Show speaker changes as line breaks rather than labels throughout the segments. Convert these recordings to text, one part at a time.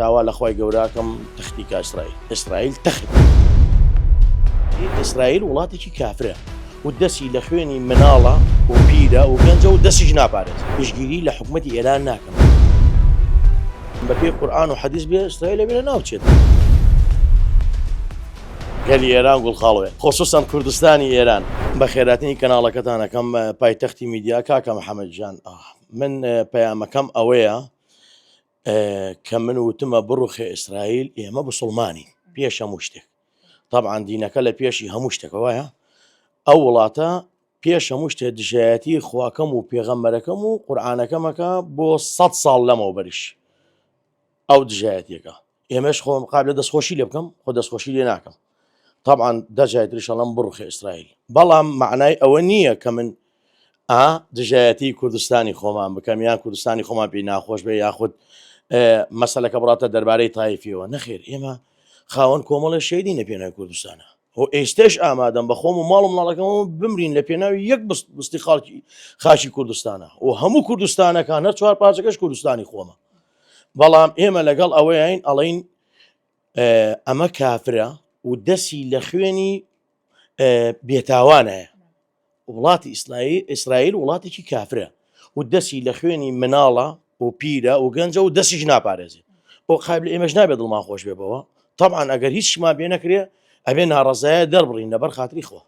داوا لەخوای گەوراکەم تەختیکە ئیسرائیل تەخت ئیسرائیل وڵاتێکی کافرە و دەستی لە خوێنی مناڵە و پیرە و گەنجە و دەستیش ناپارێت پشگیری لە حکومەتی ئێران ناکەم بە پێی قورئان و حەدیث بێ ئیسرائیل لەبێرە ناوچێت گەلی ئێران گوڵخاڵوێ خۆسوسان کوردستانی ئێران بە خێراتنی کەناڵەکەتانەکەم پایتەختی میدیا کاکە محەممەد جان من پەیامەکەم ئەوەیە کە من وتمە بڕوخێ ئیسرائیل ئێمە بسڵمانی پێش هەموو شتێک طبعاً دینەکە لە پێشی هەموو شتێک وایە ئەو وڵاتە پێش هەموو شتێک دژایەتی خواکەم و پێغەمبەرەکەم و قورئانەکەمەکە بۆ 100 ساڵ لەمەوە بەریش ئەو دژایەتیەکە ئێمەش خۆم قابل دەستخۆشی لێ بکەم خۆ دەستخۆشی لێ ناکەم طبعاً دەجایتریش ئەڵەم بڕوخێ ئیسرائیل بەڵام معنای ئەوە نییە کە من دژایەتی کوردستانی خۆمان بکەم یان کوردستانی خۆمان پێی ناخۆش بێ یاخود مەسەلەکە بڕاتە دەربارەی تایفیەوە نەخێر ئێمە خاوەن کۆمەڵە شەیدینە پێناوی کوردستانە و ئێستش ئامادەم بە خۆم و ماڵ و ماڵەکەمەوە بمرین لە پێناوی یەک بستی خاچی کوردستانە و هەموو کوردستانەکان هەر چوار پارچەکەش کوردستانی خۆمە بەڵام ئێمە لەگەڵ ئەوەیین ئەڵین ئەمە کافرە و دەستی لە خوێنی بێتاوانەیە وڵاتی ئیسرائیل وڵاتێکی کافرە و دەستی لە خوێنی مناڵە و پیرە و گەنجە و دەستیش ناپارێزێت بۆ قابل ئێمەش نابێت دڵمان خۆش بێ بەوە طبعاً ئەگەر هیچ شمان بێ نەکرێ ئەبێ ناڕەزایە دەربڕین لەبەر خاتری خۆ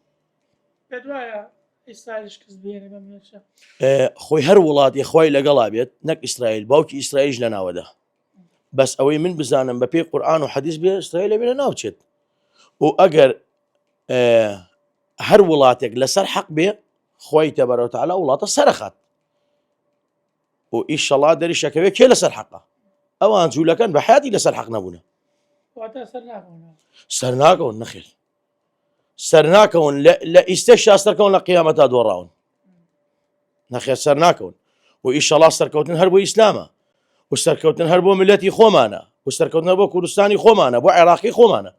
خۆی هەر وڵاتی خۆی لەگەڵا بێت نەک ئیسرائیل باوکی ئیسرائیلش لە ناوەدا بەس ئەوەی من بزانم بە پێی قورئان و حەدیث بێ ئیسرائیل لەبێ ناوچێت و ئەگەر هەر وڵاتێک لەسەر حەق بێ خۆی تەبارەک و تەعالا وڵاتە سەرەخات و ئیشەڵا دەریشەکەوێ کێ لەسەر حەقە ئەوان جوولەکەن بە حیاتی لەسەر حەق نەبوونە سەر ناکەون نەخێر سەر ناکەون لە ئیستەش سەرکەون لە قیامەتا دۆڕاون نەخێر سەر ناکەون و ئیشەڵا سەرکەوتن هەر بۆ ئیسلامە و سەرکەوتن هەر بۆ ملەتی خۆمانە و سەرکەوتن بۆ کوردستانی خۆمانە بۆ عێراقی خۆمانە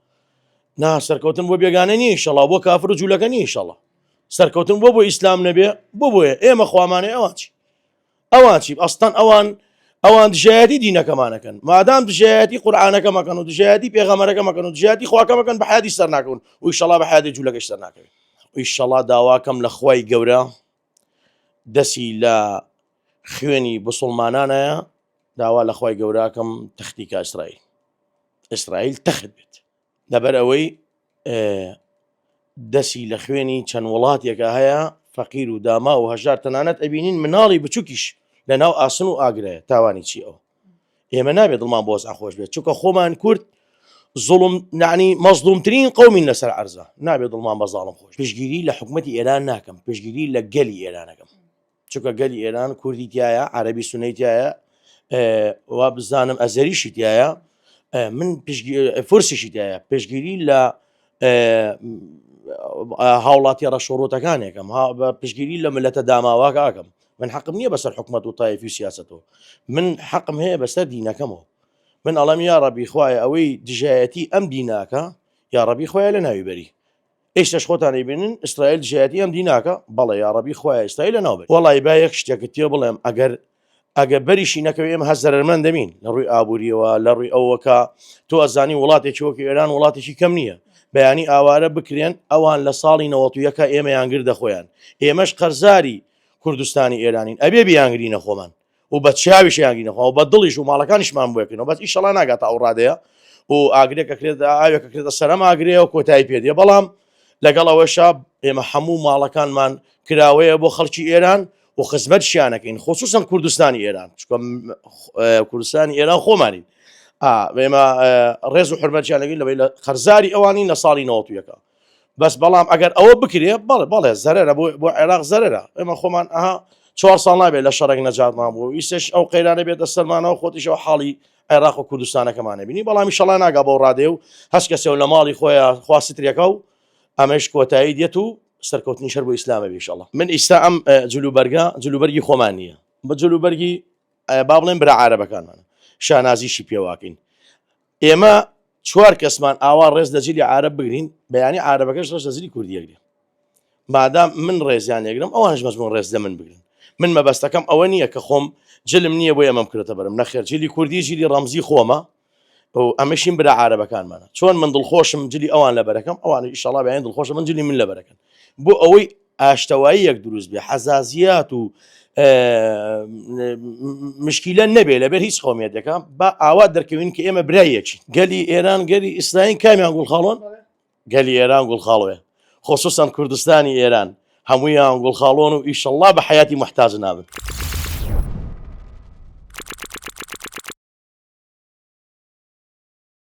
نا سەرکەوتن بۆ بێگانە نیە ئیشەڵا بۆ کافر و جوولەکە نیە ئیشەڵا سەرکەوتن بۆ ئیسلام نەبێ بۆیە ئێمە خوامانێ ئەوان چی ئەستان ئەوان دژایەتی دینەکەمانەکەن مادام دژایەتی قورئانەکەمەکەن و دژایەتی پێغەمبەرەکەمەکەن و دژایەتی خواکەمەکەن بە حیاتی سەر ناکەون و ئیشەڵا بە حیاتی جوولەکەش سەر ناکەوێت و ئیشەڵا داواکەم لە خوای گەورە دەسی لە خوێنی بسڵمانانەیە داوا لە خوای گەوراکەم تەختیکە ئیسرائیل تەخت بێت لەبەر ئەوەی دەسی لە خوێنی چەند وڵاتێکە هەیە فەقیر و داما و هەژار تەنانەت ئەبینین مناڵی بچووکیش لە ناو ئاسن و ئاگرەیە تاوانی چی ئەوە ئێمە نابێت دڵمان بۆ خۆش بێت چونکە خۆمان کورد زوڵم نعنی مەزلومترین قەومین لەسەر عەرزە نابێت دڵمان بە زاڵم خۆش پشگیری لە حکومەتی ئێران ناکەم پشگیری لە گەلی ئێرانەکەم چونکە گەلی ئێران کوردی تایە عەرەبی سونەی تایە وا بزانم ئەزەریشی تایە من فورسیشی تایە پشگیری لە هاوڵاتی ڕەشۆڕۆتەکانێکم پشگیری لە ملەتە داماواکەکەم من حەقم نییە بەسەر حکومەت و تایفی و سیاسەتەوە من حەقم هەیە بەسەر دینەکەمەوە من ئەڵەم یا ڕەبی خوایە ئەوەی دژایەتی ئەم دیناکە یا ڕەبی خۆیان لە ناوی بەری ئێشتەش خۆتانی بینن ئیسرائیل دژایەتی ئەم دیناکە بەڵێ یا ڕەبی خۆیە ئیسرائیل لە ناوبەری وەڵی با یەک شتێکت تێ بڵێم ئەگەر بەریشی نەکەوێ ئێمە هەر زەرمەند دەمین لە ڕووی ئابووریەوە لە ڕووی ئەوەکە تۆ ئەزانی وڵاتێکی وەکو ئێران وڵاتێکی کەم نییە بەیانی ئاوارە بکرێن ئەوان لە ساڵی 91 ئێمە یانگردە خۆیان ئێمەش قەرزاری کوردستانی ئێرانین ئەبێ بیانگرینە خۆمان و بە چاویش یانگرینە خۆ و بە دڵیش و ماڵەکانیشمان بۆکەینەوە بەس ئیشەڵا ناگاتە ئەو ڕادەیە و ئاگرێکە کرێت ئاوێکە کرێتە سەرەم ئاگرەیە و کۆتایی پێدێ بەڵام لەگەڵ ئەوەشە ئێمە هەموو ماڵەکانمان کراوەیە بۆ خەڵکی ئێران و خزمەتشیانەکەین خصوصا کوردستانی ئێران چکە کوردستانی ئێران خۆمانین ئێمە ڕێز و حرمەتیانەکەین لەبەی لە قەرزاری ئەوانین لە ساڵی 91 بەس بەڵام ئەگەر ئەوە بکرێ بەڵێ زەرەرە بۆ عێراق زەرەرە ئێمە خۆمان 4 ساڵ نابێت لە شەڕێک نەجاتمان بوو ئیسش ئەو قەیرانە بێتە سەرمانەوە خۆتیشەوە حاڵی عێراق و کوردستانەکەمانە بینی بەڵام ئیشەڵا ناگا بەو ڕادێ و هەست کەسێ لە ماڵی خۆیان خوا سترێکە و ئەمەش کۆتایی دێت و سەرکەوتنی شەر بۆ ئیسلامە بێ ئیشەڵا من ئیستا ئەم جلوبەرگی خۆمان نییە بە جلوبەرگی با بڵێن برا عارەبەکانمانە شانازیشی پێواکەین ئێمە 4 کەسمان ئاوا ڕێز لە جلی عارەب بگرین بەیانی عارەبەکەش ڕێز لە جلی کوردی ئەگرێ مادام من ڕێزیان ئەگرم ئەوانش مەزمون ڕێز لە من بگرن من مەبەستەکەم ئەوە نییە کە خۆم جلم نییە بۆ ئێمەم کرێتە بەرم نەخێر جلی کوردی جلی ڕەمزی خۆمە و ئەمەشین برا عارەبەکانمانە چۆن من دڵخۆشم جلی ئەوان لەبەرەکەم ئەوان ئیشەڵا بەیان دڵخۆشە من جلی من لەبەرەکەن بۆ ئەوەی ئاشتەوایی یەک دروست بێ حەزازیات و مشکیلە نەبێ لەبەر هیچ قۆمیەتەکە بە ئاوا دەرکەوین کە ئێمە برایەکی گەلی ئێران گەلی ئیسرائیل کامیان گوڵخاڵۆن گەلی ئێران گوڵخاڵوێ خصوصا کوردستانی ئێران هەموویان گوڵخاڵۆن و ئیشەڵا بە حیاتی محتاج نابن.